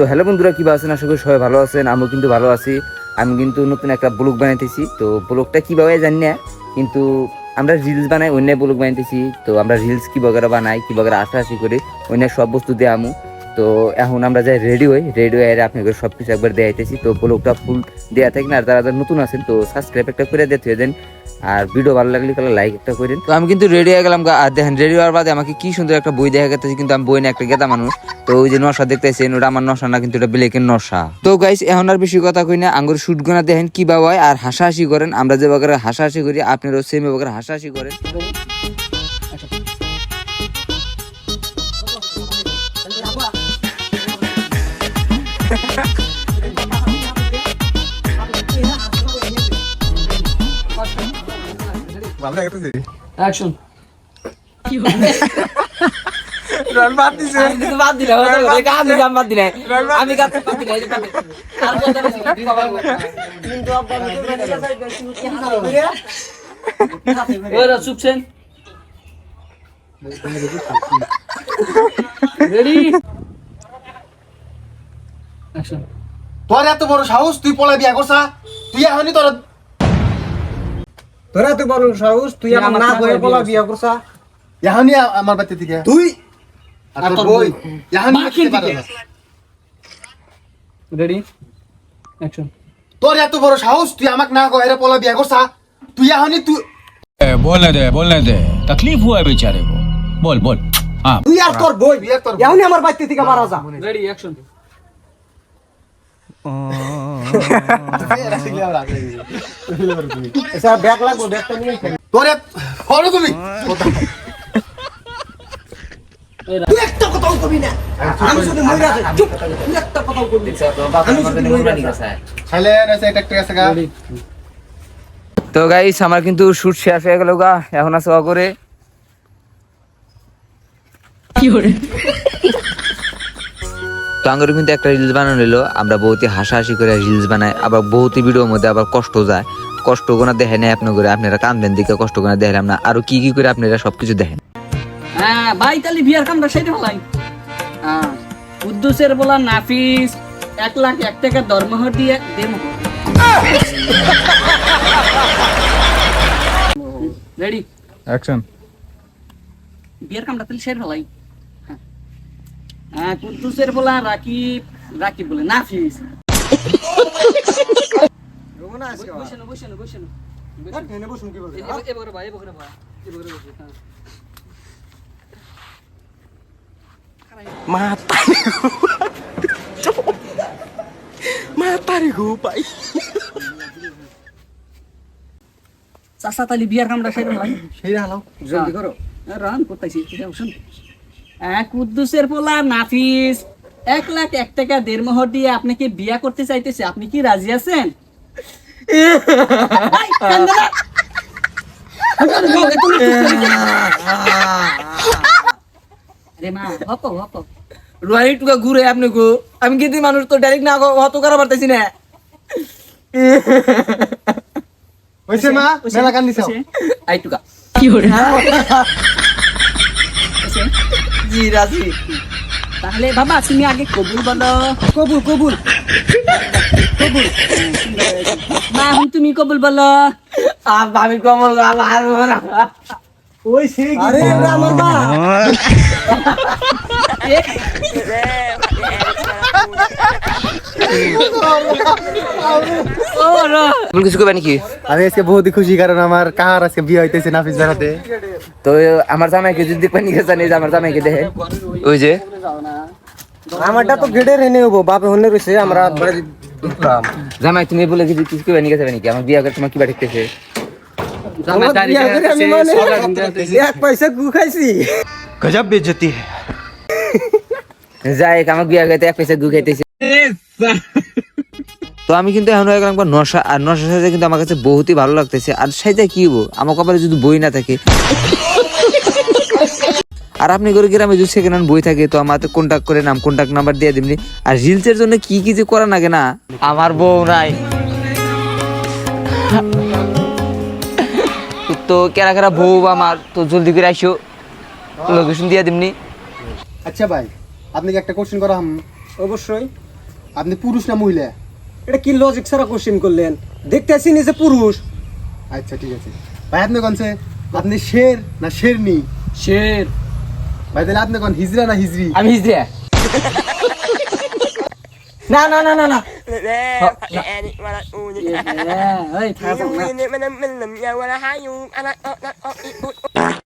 তো হ্যালো বন্ধুরা, কীভাবে আছেন? আশা করি সবাই ভালো আছেন। আমিও কিন্তু ভালো আছি। আমি কিন্তু নতুন একটা ব্লগ বানাইতেছি। তো ব্লগটা কীভাবে জানি না, কিন্তু আমরা রিলস বানাই, অন্য ব্লগ বানাইতেছি। তো আমরা রিলস কী বগেরা বানাই, কী বগেরা হাসাহাসি করি, অন্য সব বস্তু দিয়ে আমু। তো এখন আমরা যাই রেডি হই আপনাকে সব কিছু একবার দেখাইতেছি। তো ব্লগটা ফুল দেওয়া থাকেন, আর যারা নতুন আছেন তো সাবস্ক্রাইব একটা করে দিতে দেন, আর ভিডিও ভালো লাগলে তাহলে লাইক একটা করেন। তো আমি কিন্তু রেডি হয়ে গেলাম, আর দেখেন রেডি হওয়ার বাদে আমাকে কি সুন্দর একটা বই দেখা গেছে, কিন্তু আমি বই না একটা গেদা মানুষ। তো ওই যে নশা দেখতেছেন, ওটা আমার নশা না, কিন্তু এটা ব্লেকের নশা। তো গাইস, এখন আর বেশি কথা কই না, আঙ্গুর শুট গোনা দেখেন কি বা হয়, আর হাসাহাসি করেন। আমরা যে বাগারে হাসাহাসি করি, আপনারাও সেম বাগারে হাসাহাসি করেন। অ্যাকশন কি হবে রন বাদ দিছে আমি তো বাদ দিলাম ওই কাজ আমি বাদ দিলাই আমি কাজ বাদ দিলাই আর কথা বলছি কি খবর কিন্তু আব্বা ওরা চুপছেন রেডি অ্যাকশন তোর এত বড় সাহস, তুই পলা বিয়া করছা? তুই এখনই তোর এত বড় সাহস, তুই আমার না হয়ে পলা বিয়া করছা? এখনই আমার বাড়িতে থেকে তুই আর তোর বই এখনই দেখতে পারো না। রেডি অ্যাকশন তোর এত বড় সাহস, তুই আমাকে না হয়ে পলা বিয়া করছা? তুই এখনই बोलने दे तकलीफ हुआ है बेचारे को बोल बोल हाँ তুই আর তোর বই এখনই আমার বাড়িতে থেকে মারা যা। রেডি অ্যাকশন এসা ব্যাগ লাগবে, ব্যাগটা নিয়ে তোরে ফলো তুমি তুই একটা কথাও করবি না। আমি শুধু মইরা যাই, চুপ, তুই একটা কথাও করবি না। আমি শুধু মইরা যাই। খাইলে এসে একটা আছে গা। তো গাইস, আমার কিন্তু শুট শেষ হয়ে গেল গা, এখন আছে অগরে কি করে তো আঙ্গুর কিন্তু একটা রিলস বানানো হলো। আমরা বহুতই হাসাহাসি করে রিলস বানাই, আবার বহুতই ভিডিওর মধ্যে আবার কষ্ট যায়। কষ্ট গোনা দেখে নেই আপনার করে, আপনারা কান্দেন দিকে কষ্ট গোনা দেখলাম না, আরো কি কি করে আপনারা সবকিছু দেখেন। হ্যাঁ ভাই, তাহলে বিয়ার কামটা সেটা ভালাই। হ্যাঁ, কুদ্দুসের বলা নাফিস 1,01,000 টাকা দরমহা দিয়ে দেব। রেডি অ্যাকশন বিয়ার কামটা তাহলে সেটা ভালাই। হ্যাঁ, কুদ্দুসের বলা রাকিব বলে নাফিস। বসেন বসেন বসেন এবারে ভাই এবারে ভাই এবারে বসে। হ্যাঁ চাচা তালি বিয়ার কামটা সেটা ভাই সেই হালাও জলদি করো। রান করতেছি কুদ্দুসের পোলা নাফিস 1,01,000 টাকা দেড়মোহর দিয়ে আপনাকে বিয়া করতে চাইতেছে, আপনি কি রাজি আছেন? ঘুরে আপনি গো, আমি কিন্তু মানুষ তো ডাইরেক্ট না হত করা পারতেছি না। হইছে মা, মেলা কান দিছো। আইটুকা কি করে জি রাজি। তাহলে বাবা তুমি আগে কবুল বলো। কবুল কবুল কবুল মা, এখন তুমি কবুল বলো। আমি কমল ওই সেই আরে আমার মা কিছু করবে নাকি? আমি আজকে বহুত খুশি, কারণ আমার কাহার আজকে বিয়ে হইতেছে নাফিস বেড়াতে। তো আমার জামাইকে যদি দেখবেন জানি যে আমার জামাইকে দেখে, ওই যে আমারটা তো গেটে রেনে হবো, বাপে হনে রইছে। আমরা জামাই তুমি বলে কিছু কিছু করবে নাকি যাবে নাকি? আমার বিয়ে করে তোমার কিবা দেখতেছে। এক পয়সা গু খাইছি। गजब बेइज्जती है যাই আমার বিয়ে করতে এক পয়সা গু খাইতেছে। তো আমি কিন্তু এখন হয়ে গেলাম নশা, আর নশার সাথে কিন্তু আমার কাছে বহুতই ভালো লাগতেছে। আর সাইজে কি হবো, আমার কপালে যদি বই না থাকে, আর আপনি করে গ্রামে যদি সেকেন্ড হ্যান্ড বই থাকে, তো আমাকে কন্ট্যাক্ট করে নাম কন্ট্যাক্ট নাম্বার দিয়ে দিবনি। আর রিলসের জন্য কি কি যে করা লাগে না, আমার বউ নাই তো কেরা কেরা বউ আমার, তো জলদি করে আইসো, লোকেশন দিয়ে দিবনি। আচ্ছা ভাই, আপনি কি একটা কোশ্চেন করা? অবশ্যই। আপনি পুরুষ না মহিলা? এটা কি লজিক ছাড়া কোশ্চেন করলেন? দেখতে আসি নিচে পুরুষ। আচ্ছা ঠিক আছে ভাই, আপনি কোনছে? আপনি শের না শেরনি? শের। ভাই তাহলে আপনি কোন হিজরা না হিজরি? আমি হিজড়া। না না না না না এই থাক না